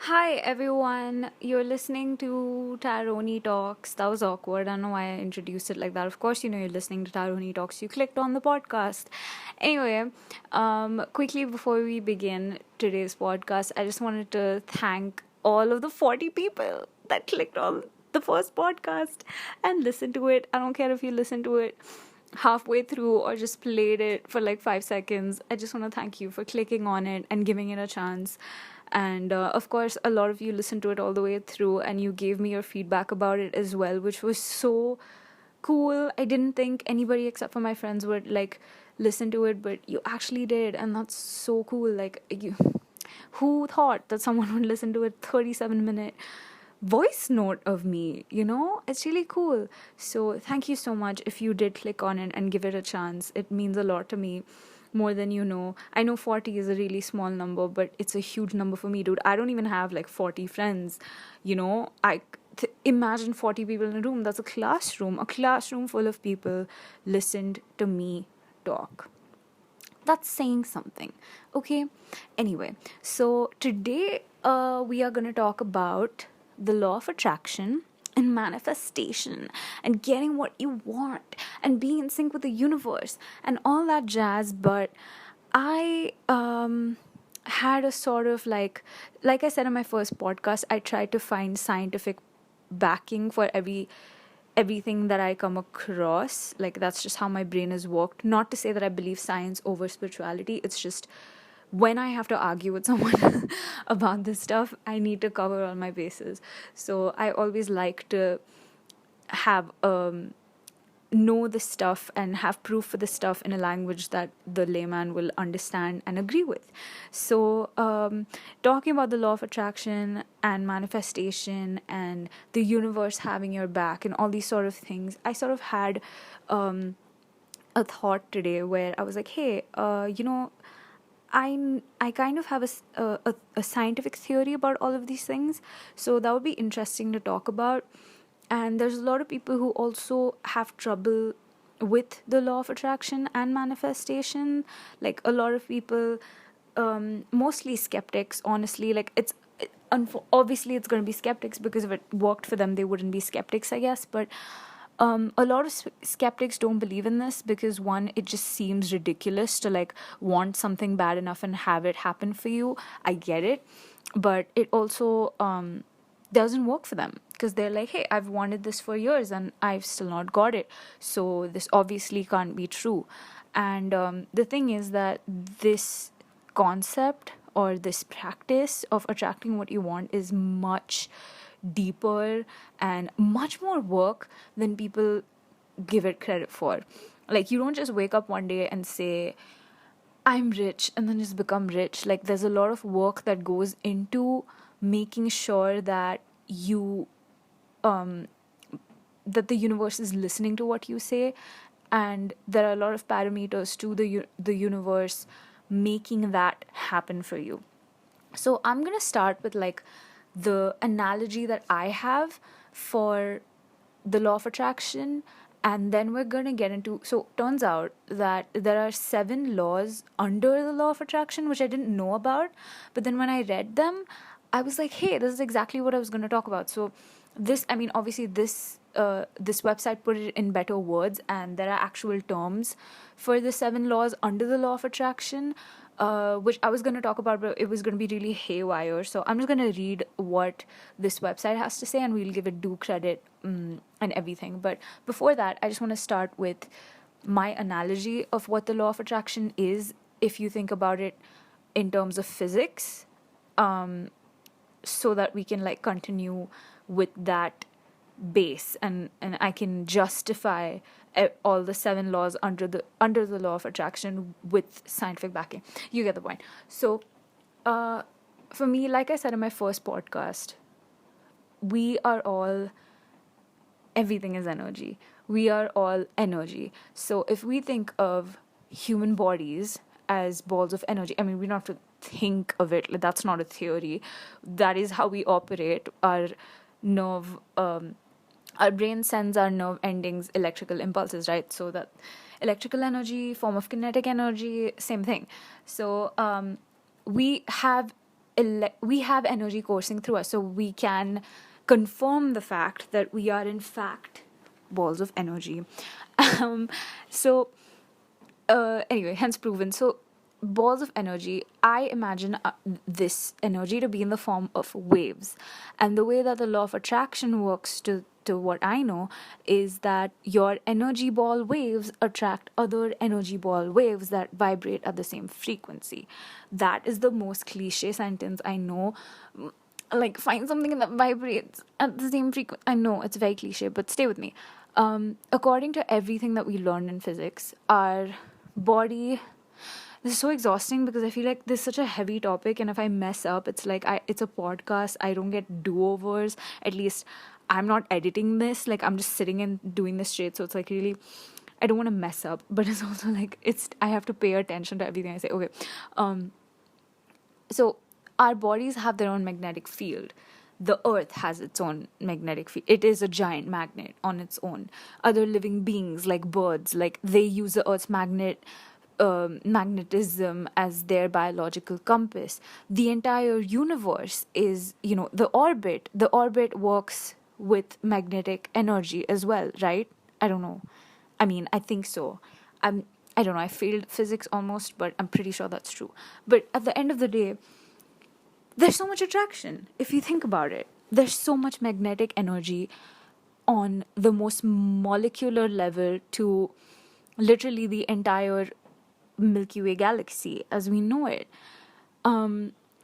Hi everyone, you're listening to tarotnitalks. That was awkward. I don't know why I introduced it like that. Of course, you know you're listening to tarotnitalks. You clicked on the podcast. Anyway, quickly before we begin today's podcast, I just wanted to thank all of the 40 people that clicked on the first podcast and listened to it. I don't care if you listened to it halfway through or just played it for like 5 seconds. I just want to thank you for clicking on it and giving it a chance. And of course, a lot of you listened to it all the way through and you gave me your feedback about it as well, which was so cool. I didn't think anybody except for my friends would like listen to it, but you actually did. And that's so cool. Like, who thought that someone would listen to a 37-minute voice note of me? It's really cool. So thank you so much if you did click on it and give it a chance. It means a lot to me, more than you know. I know 40 is a really small number, but it's a huge number for me, dude. I don't even have like 40 friends. Imagine 40 people in a room. That's a classroom full of people listened to me talk. That's saying something. Okay, anyway, so today we are going to talk about the law of attraction and manifestation and getting what you want and being in sync with the universe and all that jazz. But I had a sort of like I said in my first podcast, I tried to find scientific backing for everything that I come across. Like, that's just how my brain has worked. Not to say that I believe science over spirituality. It's just when I have to argue with someone about this stuff, I need to cover all my bases. So I always like to have know the stuff and have proof for the stuff in a language that the layman will understand and agree with. So talking about the law of attraction and manifestation and the universe having your back and all these sort of things, I sort of had a thought today where I was like, hey, I kind of have a scientific theory about all of these things, so that would be interesting to talk about. And there's a lot of people who also have trouble with the law of attraction and manifestation. Like, a lot of people, mostly skeptics, honestly. Like, obviously it's going to be skeptics, because if it worked for them, they wouldn't be skeptics, I guess. But a lot of skeptics don't believe in this because, one, it just seems ridiculous to like want something bad enough and have it happen for you. I get it, but it also doesn't work for them, because they're like, hey, I've wanted this for years and I've still not got it, so this obviously can't be true. And the thing is that this concept or this practice of attracting what you want is much deeper and much more work than people give it credit for. Like, you don't just wake up one day and say, I'm rich, and then just become rich. Like, there's a lot of work that goes into making sure that you that the universe is listening to what you say, and there are a lot of parameters to the universe making that happen for you. So I'm going to start with like the analogy that I have for the law of attraction, and then we're going to get into, so turns out that there are 7 laws under the law of attraction, which I didn't know about. But then when I read them, I was like, hey, this is exactly what I was going to talk about. So this, I mean, obviously this website put it in better words, and there are actual terms for the 7 laws under the law of attraction, which I was going to talk about, but it was going to be really haywire. So I'm just going to read what this website has to say, and we'll give it due credit and everything. But before that, I just want to start with my analogy of what the law of attraction is, if you think about it in terms of physics, so that we can like continue with that base, and I can justify all the 7 laws under the law of attraction with scientific backing. You get the point. So for me, like I said in my first podcast, we are all, everything is energy. We are all energy. So if we think of human bodies as balls of energy, I mean, we don't have to think of it, that's not a theory, that is how we operate. Our nerve our brain sends our nerve endings electrical impulses, right? So that electrical energy, form of kinetic energy, same thing. So we have we have energy coursing through us, so we can confirm the fact that we are in fact balls of energy. um, so anyway, hence proven. So balls of energy, I imagine this energy to be in the form of waves, and the way that the law of attraction works, to what I know, is that your energy ball waves attract other energy ball waves that vibrate at the same frequency. That is the most cliche sentence I know. Like, find something that vibrates at the same frequency. I know it's very cliche, but stay with me. According to everything that we learned in physics, our body, this is so exhausting because I feel like this is such a heavy topic, and if I mess up, it's like it's a podcast. I don't get do-overs. At least I'm not editing this. Like, I'm just sitting and doing this straight. So it's like, really, I don't want to mess up, but it's also like I have to pay attention to everything I say. Okay. So our bodies have their own magnetic field. The earth has its own magnetic field. It is a giant magnet on its own. Other living beings, like birds, like, they use the earth's magnetism as their biological compass. The entire universe is, the orbit works with magnetic energy as well, right? I don't know. I mean, I think so. I don't know, I failed physics almost, but I'm pretty sure that's true. But at the end of the day, there's so much attraction. If you think about it, there's so much magnetic energy on the most molecular level to literally the entire Milky Way galaxy as we know it.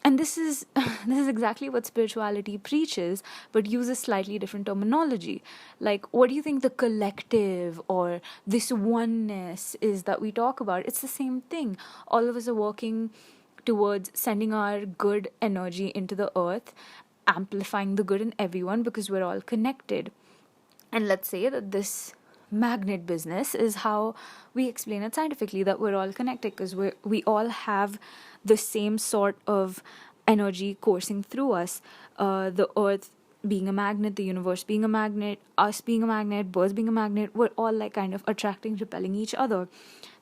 And this is this is exactly what spirituality preaches, but uses slightly different terminology. Like, what do you think the collective or this oneness is that we talk about? It's the same thing. All of us are working towards sending our good energy into the earth, amplifying the good in everyone, because we're all connected. And let's say that this magnet business is how we explain it scientifically, that we're all connected because we all have the same sort of energy coursing through us. The earth being a magnet, the universe being a magnet, us being a magnet, birds being a magnet, we're all like kind of attracting, repelling each other.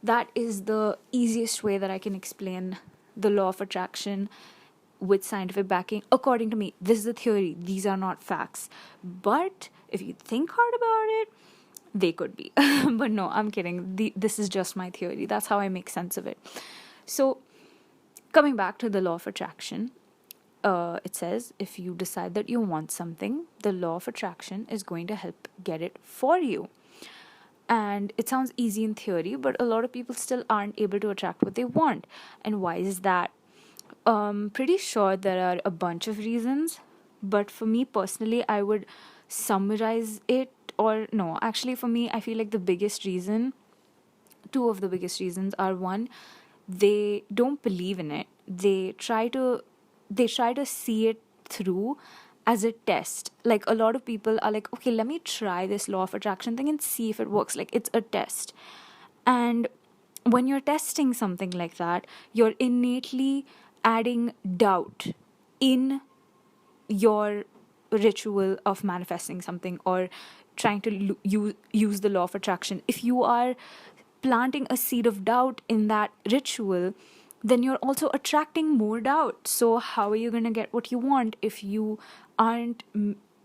That is the easiest way that I can explain the law of attraction with scientific backing. According to me, this is a theory. These are not facts. But if you think hard about it, they could be. But no, I'm kidding. This is just my theory. That's how I make sense of it. So, coming back to the law of attraction, it says if you decide that you want something, the law of attraction is going to help get it for you. And it sounds easy in theory, but a lot of people still aren't able to attract what they want. And why is that? Pretty sure there are a bunch of reasons, but for me personally, I would summarize it, or no, actually, for me, I feel like two of the biggest reasons are: one, they don't believe in it. They try to see it through as a test. Like, a lot of people are like, okay, let me try this law of attraction thing and see if it works. Like, it's a test. And when you're testing something like that, you're innately adding doubt in your ritual of manifesting something, or trying to use the law of attraction. If you are planting a seed of doubt in that ritual, then you're also attracting more doubt. So how are you going to get what you want if you aren't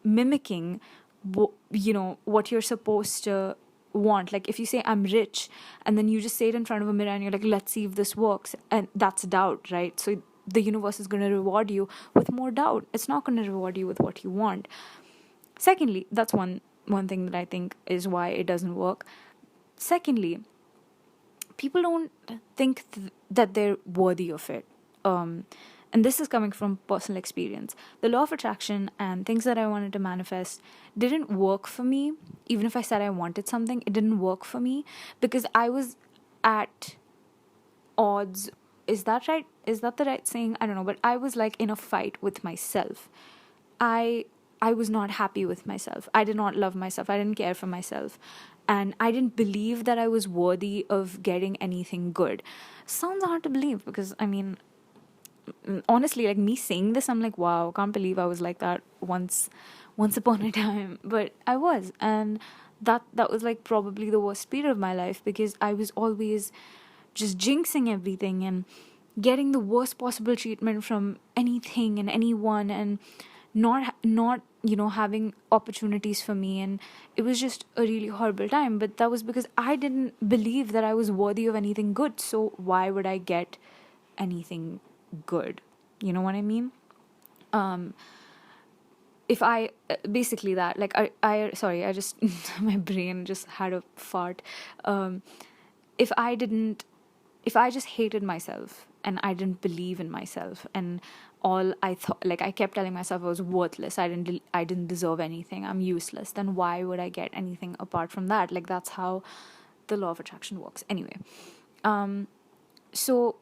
mimicking what you're supposed to want? Like, if you say I'm rich, and then you just say it in front of a mirror and you're like, let's see if this works, and that's doubt, right? So the universe is going to reward you with more doubt. It's not going to reward you with what you want. Secondly, that's one thing that I think is why it doesn't work. Secondly, people don't think that they're worthy of it. And this is coming from personal experience. The law of attraction and things that I wanted to manifest didn't work for me. Even if I said I wanted something, it didn't work for me because I was at odds. Is that right? Is that the right saying? I don't know. But I was like in a fight with myself. I was not happy with myself. I did not love myself. I didn't care for myself. And I didn't believe that I was worthy of getting anything good. Sounds hard to believe because, I mean, honestly, like, me saying this, I'm like, wow, can't believe I was like that once upon a time. But I was. And that was like probably the worst period of my life because I was always just jinxing everything and getting the worst possible treatment from anything and anyone, and not having opportunities for me, and it was just a really horrible time. But that was because I didn't believe that I was worthy of anything good, so why would I get anything good? You know what I mean? If I basically that, like, I sorry, I just my brain just had a fart. If I didn't if I just hated myself and I didn't believe in myself, and all I thought, like, I kept telling myself I was worthless, I didn't deserve anything, I'm useless, then why would I get anything apart from that? Like, that's how the law of attraction works. Anyway, so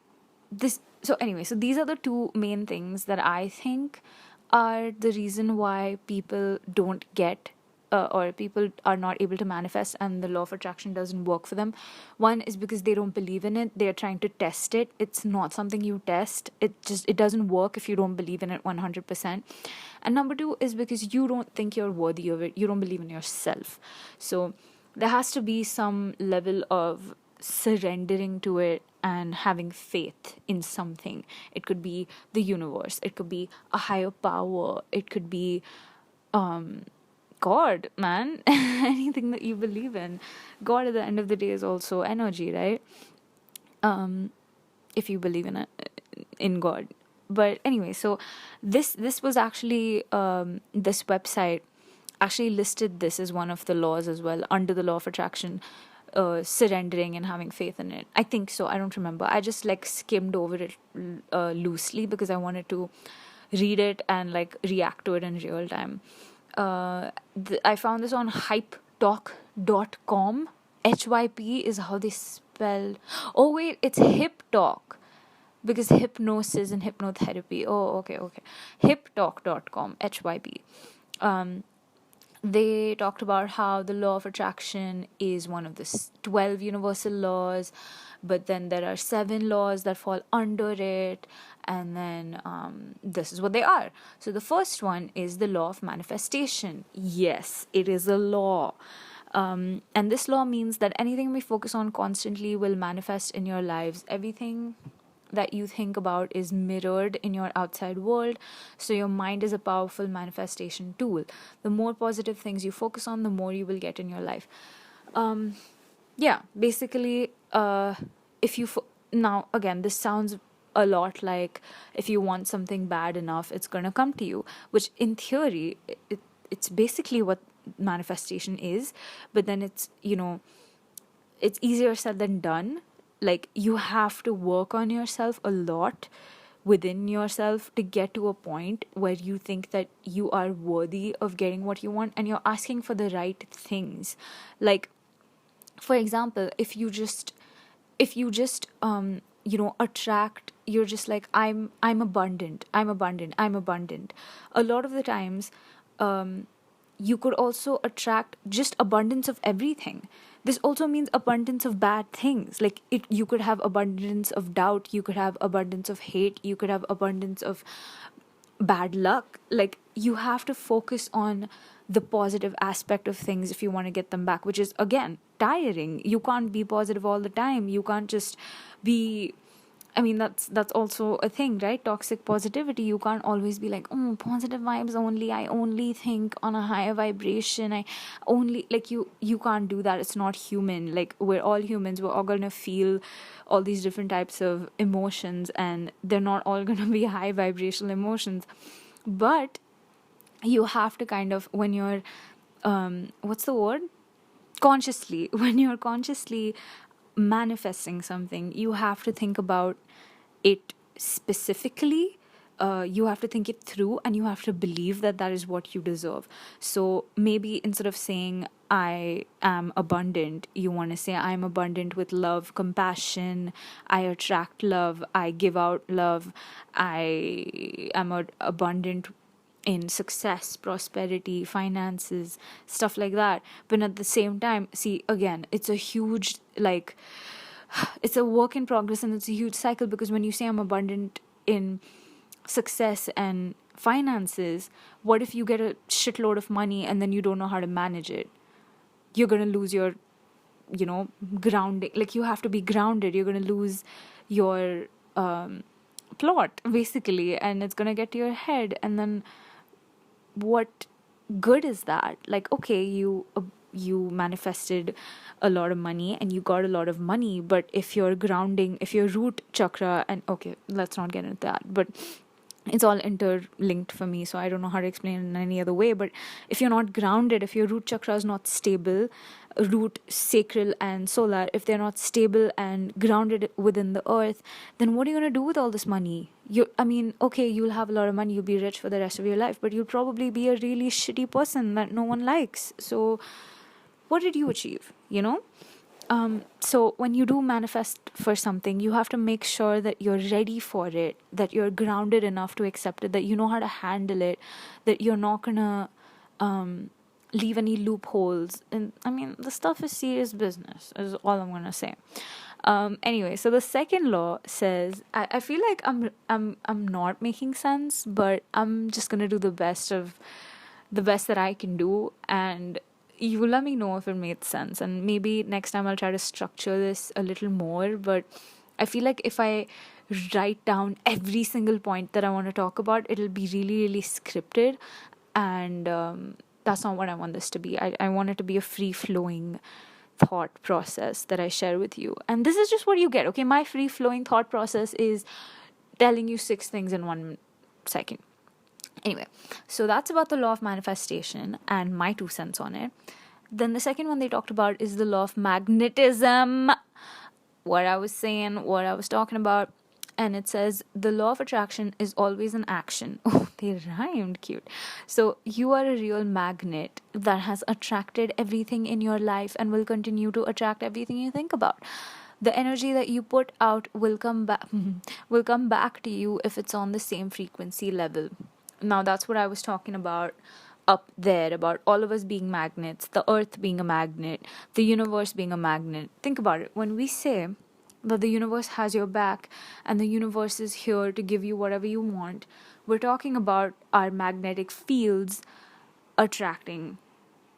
so these are the two main things that I think are the reason why people don't get or people are not able to manifest and the law of attraction doesn't work for them. One is because they don't believe in it, they're trying to test it. It's not something you test, it doesn't work if you don't believe in it 100%. And number two is because you don't think you're worthy of it, you don't believe in yourself. So there has to be some level of surrendering to it and having faith in something. It could be the universe, it could be a higher power, it could be God, man. Anything that you believe in. God at the end of the day is also energy, right? If you believe in it, in God. But anyway, so this was actually this website actually listed this as one of the laws as well under the law of attraction, surrendering and having faith in it. I think so. I don't remember. I just like skimmed over it loosely because I wanted to read it and like react to it in real time. I found this on hypetalk.com. HYP is how they spell. Oh wait, it's hip talk because hypnosis and hypnotherapy. Oh, okay. Hiptalk.com, HYP. They talked about how the law of attraction is one of the 12 universal laws, but then there are 7 laws that fall under it, and then this is what they are. So the first one is the law of manifestation. Yes, it is a law. And this law means that anything we focus on constantly will manifest in your lives. Everything that you think about is mirrored in your outside world. So your mind is a powerful manifestation tool. The more positive things you focus on, the more you will get in your life. Basically, if you now again, this sounds a lot like if you want something bad enough, it's going to come to you, which in theory it's basically what manifestation is. But then it's it's easier said than done. Like, you have to work on yourself a lot within yourself to get to a point where you think that you are worthy of getting what you want and you're asking for the right things. Like, for example, if you just attract, you're just like, I'm abundant, a lot of the times you could also attract just abundance of everything. This also means abundance of bad things. Like, you could have abundance of doubt, you could have abundance of hate, you could have abundance of bad luck. Like, you have to focus on the positive aspect of things if you want to get them back, which is again tiring. You can't be positive all the time. You can't just be, I mean, that's also a thing, right? Toxic positivity. You can't always be like, oh, positive vibes only. I only think on a higher vibration. I only, like, you can't do that. It's not human. Like, we're all humans. We're all gonna feel all these different types of emotions, and they're not all gonna be high vibrational emotions. But you have to kind of, when you're what's the word? Consciously, when you're consciously manifesting something, you have to think about it specifically. You have to think it through, and you have to believe that that is what you deserve. So maybe instead of saying I am abundant, you want to say I'm abundant with love, compassion, I attract love, I give out love, I am abundant in success, prosperity, finances, stuff like that. But at the same time, see, again, it's a huge, like, it's a work in progress, and it's a huge cycle, because when you say I'm abundant in success and finances, what if you get a shitload of money and then you don't know how to manage it? You're going to lose your, grounding. Like, you have to be grounded. You're going to lose your plot, basically, and it's gonna get to your head. And then what good is that? Like, okay, you manifested a lot of money and you got a lot of money, but if your root chakra, and okay, let's not get into that, but it's all interlinked for me, so I don't know how to explain it in any other way. But if you're not grounded, if your root chakra is not stable, root, sacral and solar, if they're not stable and grounded within the earth, then what are you going to do with all this money? Okay, you'll have a lot of money, you'll be rich for the rest of your life, but you'll probably be a really shitty person that no one likes. So what did you achieve, so when you do manifest for something, you have to make sure that you're ready for it, that you're grounded enough to accept it, that you know how to handle it, that you're not gonna leave any loopholes. And the stuff is serious business, is all I'm gonna say. Anyway, so the second law says, I feel like I'm not making sense, but I'm just gonna do the best that I can do, and you let me know if it made sense, and maybe next time I'll try to structure this a little more. But I feel like if I write down every single point that I want to talk about, it'll be really, really scripted, and that's not what I want this to be. I want it to be a free-flowing thought process that I share with you, and this is just what you get. Okay, my free-flowing thought process is telling you 6 things in 1 second. Anyway, so that's about the law of manifestation and my 2 cents on it. Then the second one they talked about is the law of magnetism. What I was talking about. And it says the law of attraction is always an action. Oh, they rhymed cute. So you are a real magnet that has attracted everything in your life and will continue to attract everything you think about. The energy that you put out will come back to you if it's on the same frequency level. Now that's what I was talking about up there, about all of us being magnets, the earth being a magnet, the universe being a magnet. Think about it. When we say that the universe has your back and the universe is here to give you whatever you want, we're talking about our magnetic fields attracting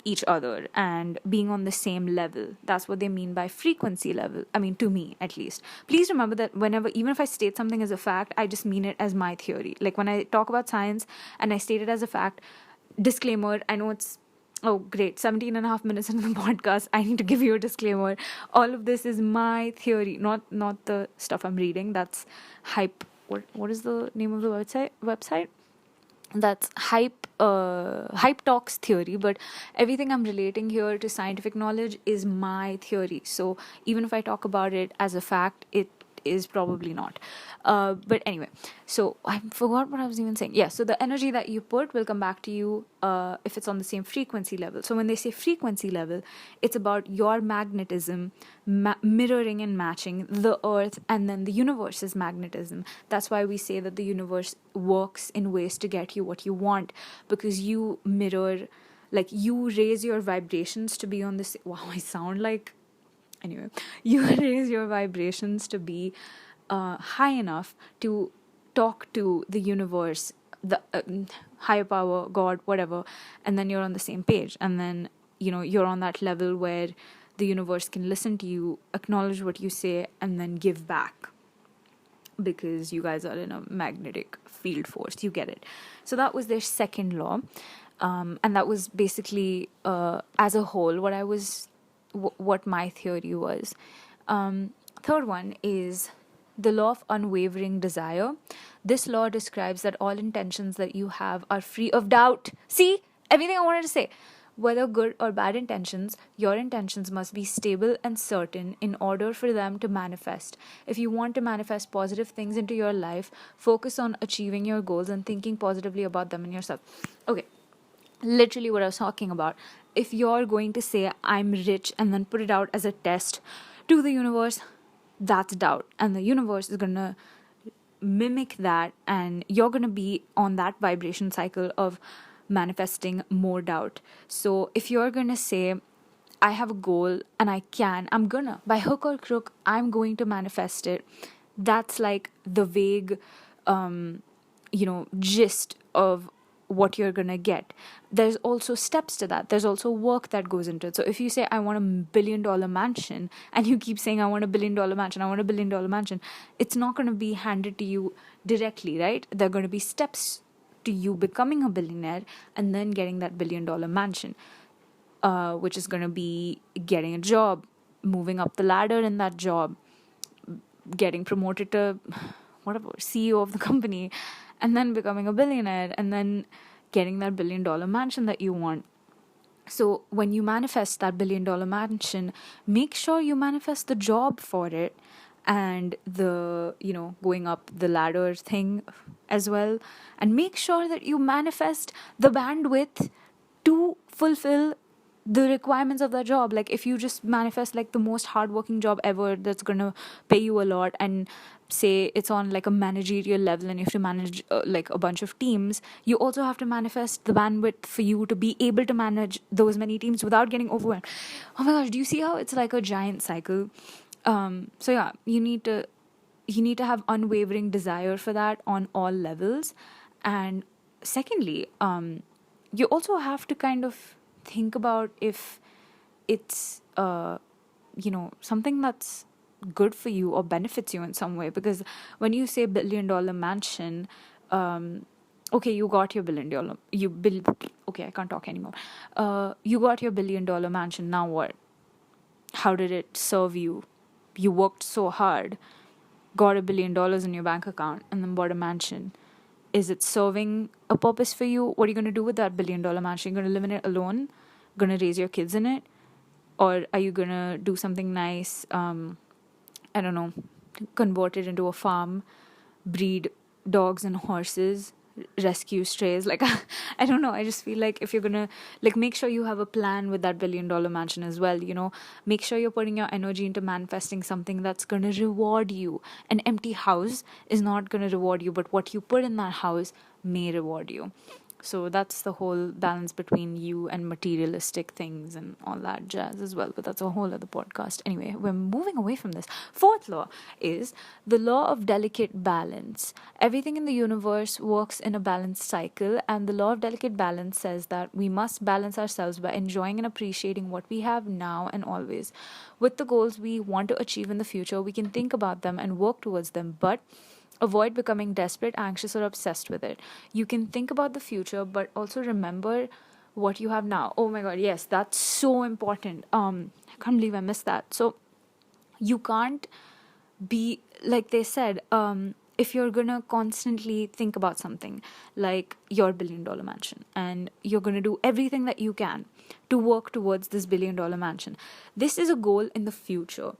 each other and being on the same level. That's what they mean by frequency level. To me, at least. Please remember that even if I state something as a fact, I just mean it as my theory. Like when I talk about science and I state it as a fact, disclaimer, I know it's, oh great, 17 and a half minutes into the podcast, I need to give you a disclaimer. All of this is my theory, not the stuff I'm reading. That's hype. What is the name of the website? That's hype talks theory, but everything I'm relating here to scientific knowledge is my theory. So even if I talk about it as a fact, it is probably not. But anyway, so I forgot what I was even saying. Yeah, so the energy that you put will come back to you if it's on the same frequency level. So when they say frequency level, it's about your magnetism mirroring and matching the earth and then the universe's magnetism. That's why we say that the universe works in ways to get you what you want, because you mirror, like you raise your vibrations to be on this. Wow, I sound like... Anyway, you raise your vibrations to be high enough to talk to the universe, the higher power, God, whatever, and then you're on the same page. And then, you're on that level where the universe can listen to you, acknowledge what you say, and then give back. Because you guys are in a magnetic field force. You get it. So that was their second law. And that was basically, as a whole, what my theory was. Third one is the law of unwavering desire. This law describes that all intentions that you have are free of doubt. See, everything I wanted to say. Whether good or bad intentions, your intentions must be stable and certain in order for them to manifest. If you want to manifest positive things into your life, focus on achieving your goals and thinking positively about them and yourself. Okay, literally what I was talking about. If you're going to say, I'm rich, and then put it out as a test to the universe, that's doubt. And the universe is going to mimic that, and you're going to be on that vibration cycle of manifesting more doubt. So if you're going to say, I have a goal and I'm gonna, by hook or crook, I'm going to manifest it, that's like the vague, gist of what you're gonna get. There's also steps to that. There's also work that goes into it. So if you say, I want $1 billion mansion, and you keep saying, I want $1 billion mansion, I want $1 billion mansion, it's not gonna be handed to you directly, right? There are gonna be steps to you becoming a billionaire and then getting that $1 billion mansion, which is gonna be getting a job, moving up the ladder in that job, getting promoted to whatever CEO of the company, and then becoming a billionaire, and then getting that $1 billion mansion that you want. So when you manifest that $1 billion mansion, make sure you manifest the job for it, and the going up the ladder thing as well, and make sure that you manifest the bandwidth to fulfill the requirements of that job. Like if you just manifest like the most hardworking job ever that's gonna pay you a lot, and say it's on like a managerial level and you have to manage like a bunch of teams, you also have to manifest the bandwidth for you to be able to manage those many teams without getting overwhelmed. Oh my gosh, do you see how it's like a giant cycle? So yeah, you need to have unwavering desire for that on all levels. And secondly, you also have to kind of think about if it's something that's good for you or benefits you in some way. Because when you say $1 billion mansion, okay, you got your okay, I can't talk anymore. You got your $1 billion mansion. Now what? How did it serve you? You worked so hard, got $1 billion in your bank account, and then bought a mansion. Is it serving a purpose for you? What are you going to do with that $1 billion mansion? You're going to live in it alone? Going to raise your kids in it? Or are you going to do something nice? I don't know, convert it into a farm, breed dogs and horses, rescue strays. Like, I don't know. I just feel like if you're going to, like, make sure you have a plan with that $1 billion mansion as well. Make sure you're putting your energy into manifesting something that's going to reward you. An empty house is not going to reward you, but what you put in that house may reward you. So that's the whole balance between you and materialistic things and all that jazz as well. But that's a whole other podcast. Anyway, we're moving away from this. Fourth law is the law of delicate balance. Everything in the universe works in a balanced cycle, and the law of delicate balance says that we must balance ourselves by enjoying and appreciating what we have now and always. With the goals we want to achieve in the future, we can think about them and work towards them, but avoid becoming desperate, anxious, or obsessed with it. You can think about the future, but also remember what you have now. Oh my god, yes, that's so important. I can't believe I missed that. So you can't be, like they said, if you're gonna constantly think about something like your $1 billion mansion, and you're gonna do everything that you can to work towards this $1 billion mansion, this is a goal in the future.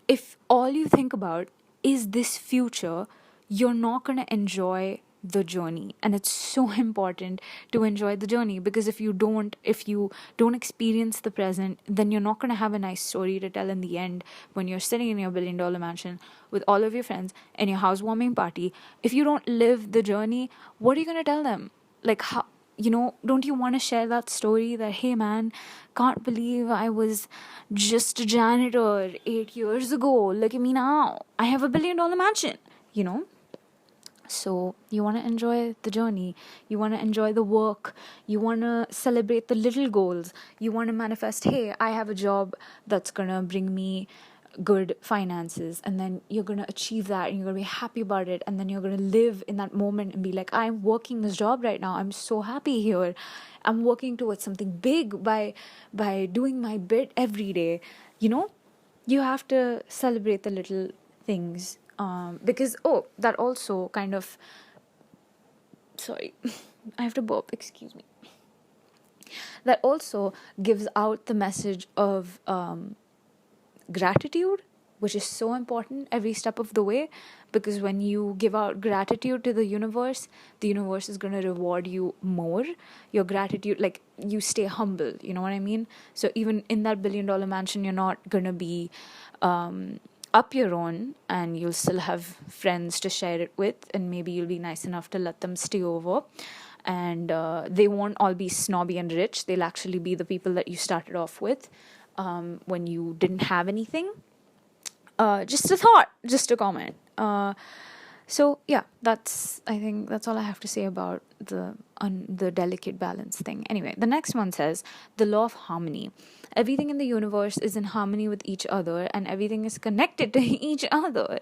If all you think about is this future, you're not going to enjoy the journey. And it's so important to enjoy the journey, because if you don't experience the present, then you're not going to have a nice story to tell in the end when you're sitting in your $1 billion mansion with all of your friends and your housewarming party. If you don't live the journey, what are you going to tell them? Like, how, don't you want to share that story that, hey man, can't believe I was just a janitor 8 years ago. Look at me now. I have $1 billion mansion, So you want to enjoy the journey. You want to enjoy the work. You want to celebrate the little goals. You want to manifest, hey, I have a job that's going to bring me good finances, and then you're going to achieve that and you're going to be happy about it, and then you're going to live in that moment and be like, I'm working this job right now, I'm so happy here, I'm working towards something big by doing my bit every day. You have to celebrate the little things, because that also kind of, sorry, I have to burp, excuse me, that also gives out the message of gratitude, which is so important every step of the way. Because when you give out gratitude to the universe is going to reward you more. Your gratitude, like, you stay humble, you know what I mean? So even in that $1 billion mansion, you're not going to be up your own, and you'll still have friends to share it with, and maybe you'll be nice enough to let them stay over, and they won't all be snobby and rich. They'll actually be the people that you started off with when you didn't have anything. Just a thought, just a comment. So yeah, I think that's all I have to say about the on the delicate balance thing. Anyway, the next one says the law of harmony. Everything in the universe is in harmony with each other, and everything is connected to each other.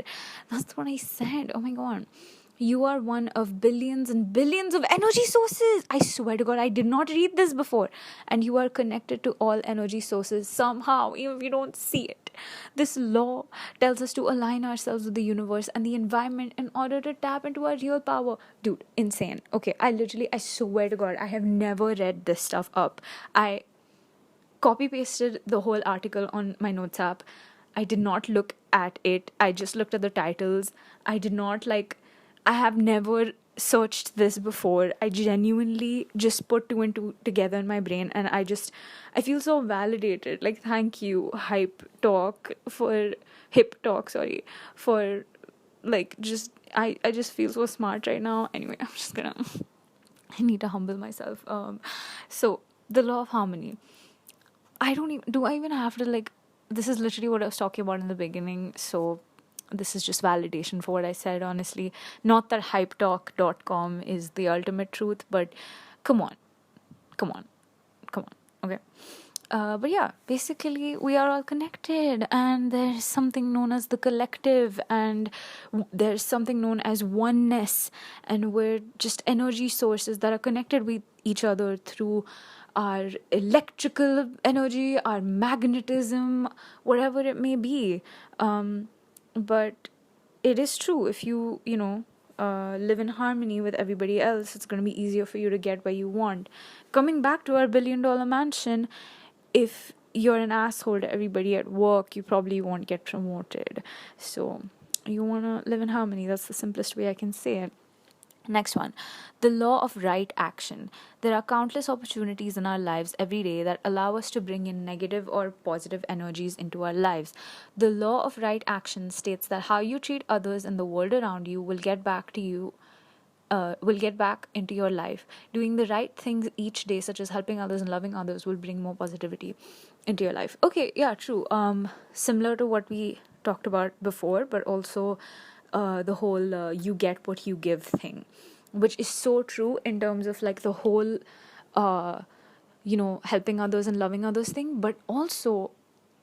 That's what I said. Oh my god. You are one of billions and billions of energy sources. I swear to God, I did not read this before. And you are connected to all energy sources somehow, even if you don't see it. This law tells us to align ourselves with the universe and the environment in order to tap into our real power. Dude, insane. Okay, I swear to God, I have never read this stuff up. I copy pasted the whole article on my notes app. I did not look at it. I just looked at the titles. I have never searched this before. I genuinely just put two and two together in my brain, and I feel so validated. Like, thank you, hip talk, sorry, for like just I just feel so smart right now. Anyway, I need to humble myself. So the law of harmony. Do I even have to like, this is literally what I was talking about in the beginning, so this is just validation for what I said, honestly. Not that hypetalk.com is the ultimate truth, but come on, come on, come on, okay? But yeah, basically, we are all connected, and there's something known as the collective, and there's something known as oneness, and we're just energy sources that are connected with each other through our electrical energy, our magnetism, whatever it may be. But it is true, if live in harmony with everybody else, it's going to be easier for you to get where you want. Coming back to our $1 billion mansion, if you're an asshole to everybody at work, you probably won't get promoted. So you want to live in harmony. That's the simplest way I can say it. Next one, the law of right action. There are countless opportunities in our lives every day that allow us to bring in negative or positive energies into our lives. The law of right action states that how you treat others and the world around you will get back to you. Will get back into your life. Doing the right things each day, such as helping others and loving others, will bring more positivity into your life. Okay, yeah, true. Similar to what we talked about before, but also the whole you get what you give thing, which is so true in terms of like the whole helping others and loving others thing. But also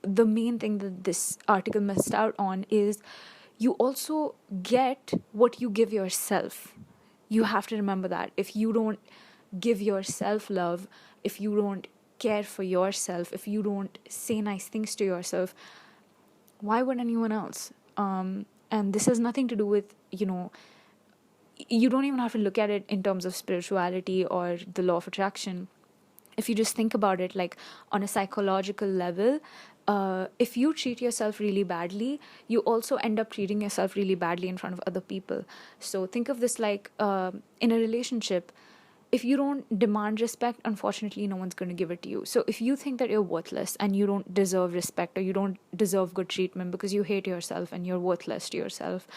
the main thing that this article missed out on is you also get what you give yourself. You have to remember that if you don't give yourself love, if you don't care for yourself, if you don't say nice things to yourself, why would anyone else? And this has nothing to do with, you don't even have to look at it in terms of spirituality or the law of attraction. If you just think about it like on a psychological level, if you treat yourself really badly, you also end up treating yourself really badly in front of other people. So think of this like in a relationship, if you don't demand respect, unfortunately, no one's going to give it to you. So if you think that you're worthless and you don't deserve respect or you don't deserve good treatment because you hate yourself and you're worthless to yourself,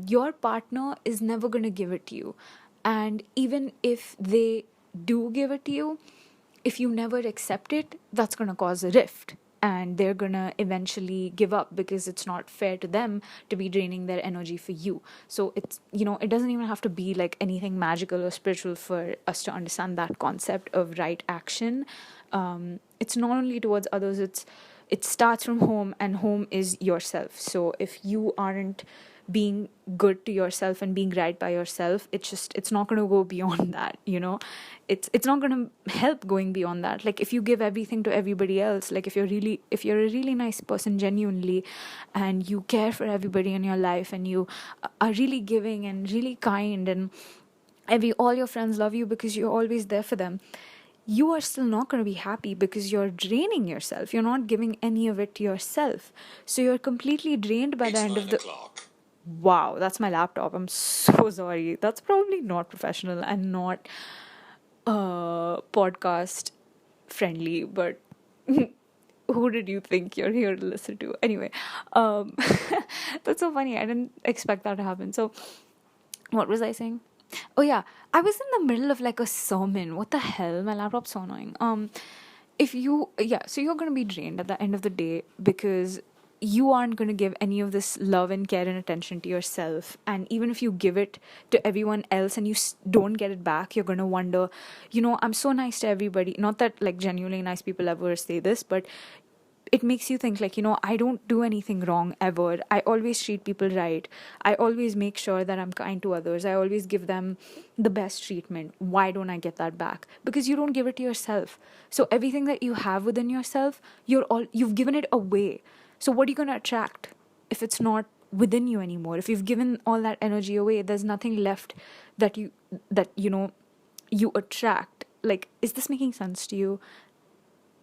your partner is never going to give it to you. And even if they do give it to you, if you never accept it, that's going to cause a rift. And they're going to eventually give up because it's not fair to them to be draining their energy for you. So it's, it doesn't even have to be like anything magical or spiritual for us to understand that concept of right action. It's not only towards others, it starts from home, and home is yourself. So if you aren't being good to yourself and being right by yourself, it's not going to go beyond that. It's not going to help going beyond that. Like if you give everything to everybody else, like if you're a really nice person genuinely, and you care for everybody in your life, and you are really giving and really kind, and all your friends love you because you're always there for them, you are still not going to be happy because you're draining yourself. You're not giving any of it to yourself. So you're completely drained by the end of the clock. Wow, that's my laptop. I'm so sorry. That's probably not professional and not podcast friendly, but who did you think you're here to listen to? Anyway, that's so funny. I didn't expect that to happen. So what was I saying? Oh yeah, I was in the middle of like a sermon. What the hell? My laptop's so annoying. So you're gonna be drained at the end of the day because you aren't going to give any of this love and care and attention to yourself. And even if you give it to everyone else and you don't get it back, you're going to wonder, I'm so nice to everybody. Not that like genuinely nice people ever say this, but it makes you think like, I don't do anything wrong ever. I always treat people right. I always make sure that I'm kind to others. I always give them the best treatment. Why don't I get that back? Because you don't give it to yourself. So everything that you have within yourself, you've given it away. So what are you going to attract if it's not within you anymore? If you've given all that energy away, there's nothing left that you attract. Like, is this making sense to you?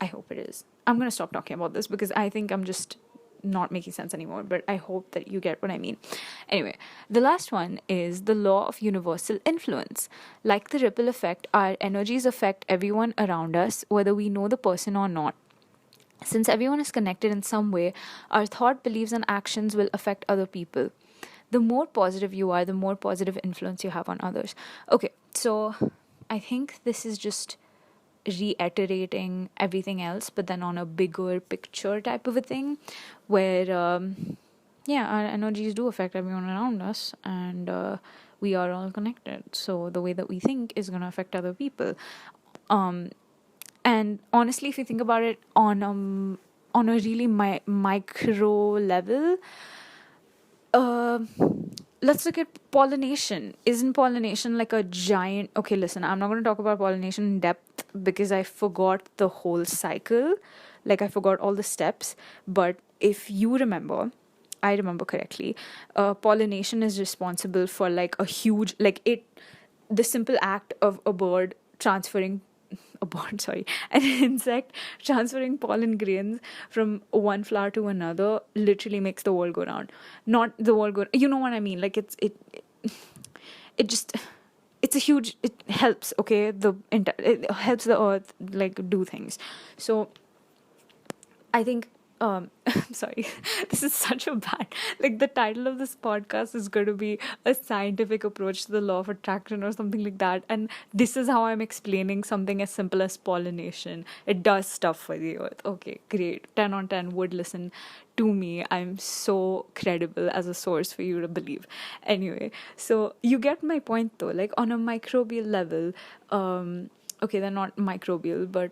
I hope it is. I'm going to stop talking about this because I think I'm just not making sense anymore, but I hope that you get what I mean. Anyway, the last one is the law of universal influence. Like the ripple effect, our energies affect everyone around us, whether we know the person or not. Since everyone is connected in some way, our thought, beliefs, and actions will affect other people. The more positive you are, the more positive influence you have on others. Okay, so I think this is just reiterating everything else, but then on a bigger picture type of a thing, where our energies do affect everyone around us, and we are all connected. So the way that we think is going to affect other people. And honestly, if you think about it on a really micro level, uh, let's look at pollination. Isn't pollination like a giant... Okay, listen, I'm not going to talk about pollination in depth because I forgot the whole cycle. Like, I forgot all the steps. But if you remember, I remember correctly, pollination is responsible for like a huge... the simple act of an insect transferring pollen grains from one flower to another literally makes the world go round. Not the world go, you know what I mean? Like it just, it's a huge, it helps, okay? It helps the earth like do things. So I think sorry, this is such a bad, like the title of this podcast is going to be a scientific approach to the law of attraction or something like that, and this is how I'm explaining something as simple as pollination. It does stuff for the earth. Okay, great, 10 on 10 would listen to me. I'm so credible as a source for you to believe. Anyway, so you get my point though. Like on a microbial level, okay, they're not microbial, but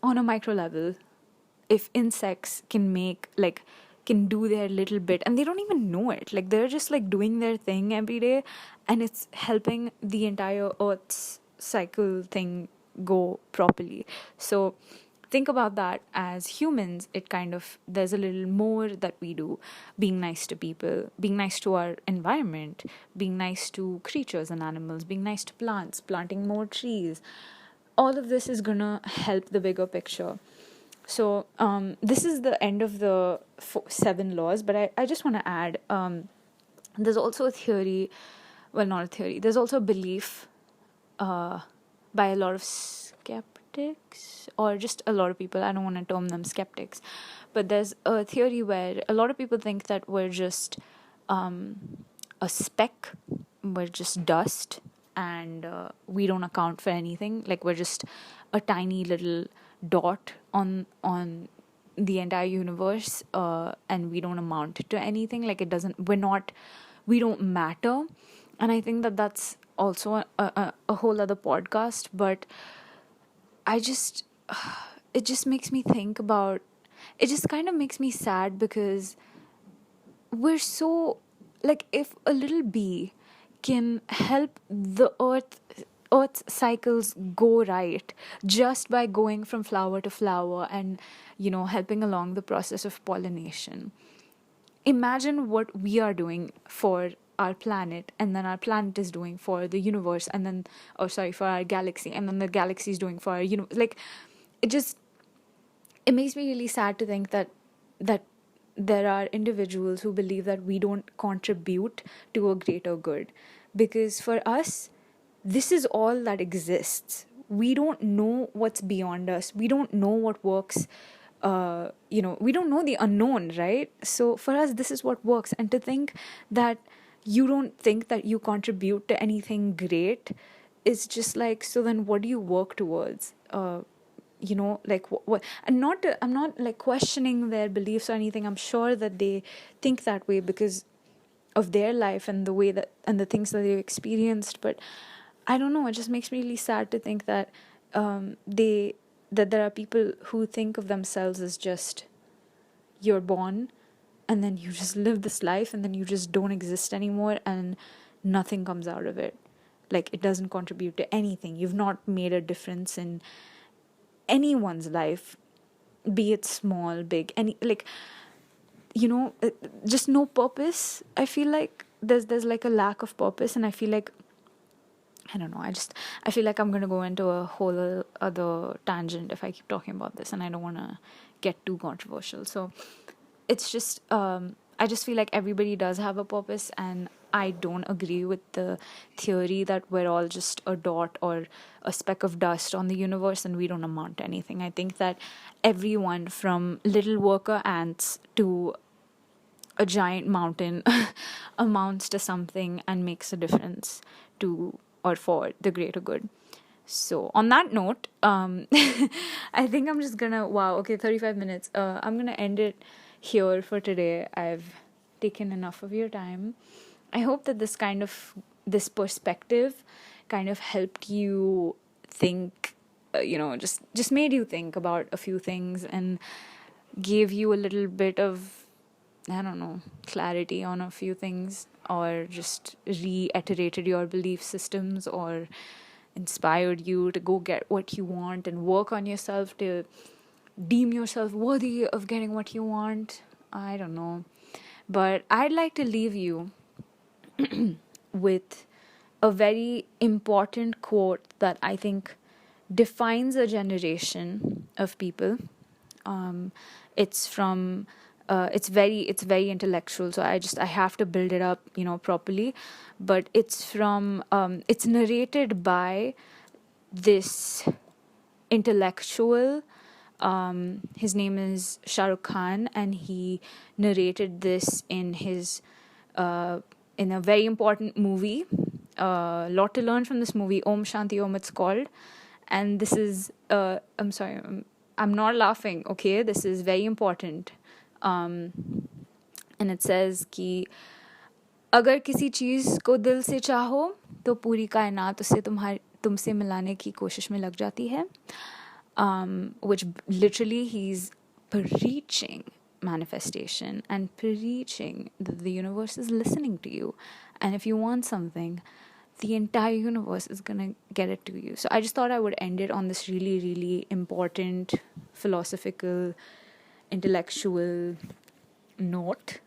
on a micro level, if insects can do their little bit and they don't even know it, like they're just like doing their thing every day, and it's helping the entire earth's cycle thing go properly. So think about that. As humans, it kind of, there's a little more that we do, being nice to people, being nice to our environment, being nice to creatures and animals, being nice to plants, planting more trees. All of this is gonna help the bigger picture. So this is the end of the 7 laws, but I just want to add, there's also a theory, well, not a theory, there's also a belief by a lot of skeptics, or just a lot of people, I don't want to term them skeptics, but there's a theory where a lot of people think that we're just a speck, we're just dust, and we don't account for anything. Like we're just a tiny little dot on the entire universe, and we don't amount to anything. Like we don't matter. And I think that that's also a whole other podcast, but I just it just makes me think about, it just kind of makes me sad, because we're so, like, if a little bee can help the earth's cycles go right just by going from flower to flower and helping along the process of pollination. Imagine what we are doing for our planet, and then our planet is doing for the universe, and then for our galaxy, and then the galaxy is doing for our like, it makes me really sad to think that there are individuals who believe that we don't contribute to a greater good. Because for us, this is all that exists. We don't know what's beyond us. We don't know what works. We don't know the unknown, right? So for us, this is what works. And to think that you don't think that you contribute to anything great is just like, so then what do you work towards? like what, and not I'm not like questioning their beliefs or anything. I'm sure that they think that way because of their life and the way that and the things that they've experienced. But I don't know, it just makes me really sad to think that they that there are people who think of themselves as just, you're born and then you just live this life and then you just don't exist anymore and nothing comes out of it. Like, it doesn't contribute to anything. You've not made a difference in anyone's life, be it small, big, any, like, just no purpose. I feel like there's like a lack of purpose, and I feel like, I don't know, I feel like I'm going to go into a whole other tangent if I keep talking about this, and I don't want to get too controversial. So it's just I just feel like everybody does have a purpose, and I don't agree with the theory that we're all just a dot or a speck of dust on the universe and we don't amount to anything. I think that everyone from little worker ants to a giant mountain amounts to something and makes a difference to or for the greater good. So on that note, I think I'm just gonna, wow, okay, 35 minutes. I'm gonna end it here for today. I've taken enough of your time. I hope that this perspective kind of helped you think, just made you think about a few things and gave you a little bit of, I don't know, clarity on a few things, or just reiterated your belief systems, or inspired you to go get what you want and work on yourself to deem yourself worthy of getting what you want. I don't know. But I'd like to leave you with a very important quote that I think defines a generation of people. It's from it's very intellectual, so I have to build it up, properly. But it's narrated by this intellectual. His name is Shah Rukh Khan, and he narrated this in a very important movie. A lot to learn from this movie, Om Shanti Om it's called. And this is I'm sorry, I'm not laughing, okay? This is very important. And it says कि अगर किसी चीज़ को दिल से चाहो तो पूरी कायनात उसे तुमसे मिलाने की कोशिश में लग जाती है. Which literally he's preaching manifestation and preaching that the universe is listening to you. And if you want something, the entire universe is going to get it to you. So I just thought I would end it on this really, really important, philosophical, intellectual note.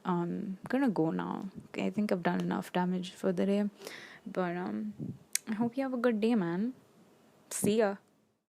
I'm going to go now. Okay, I think I've done enough damage for the day. But I hope you have a good day, man. See ya.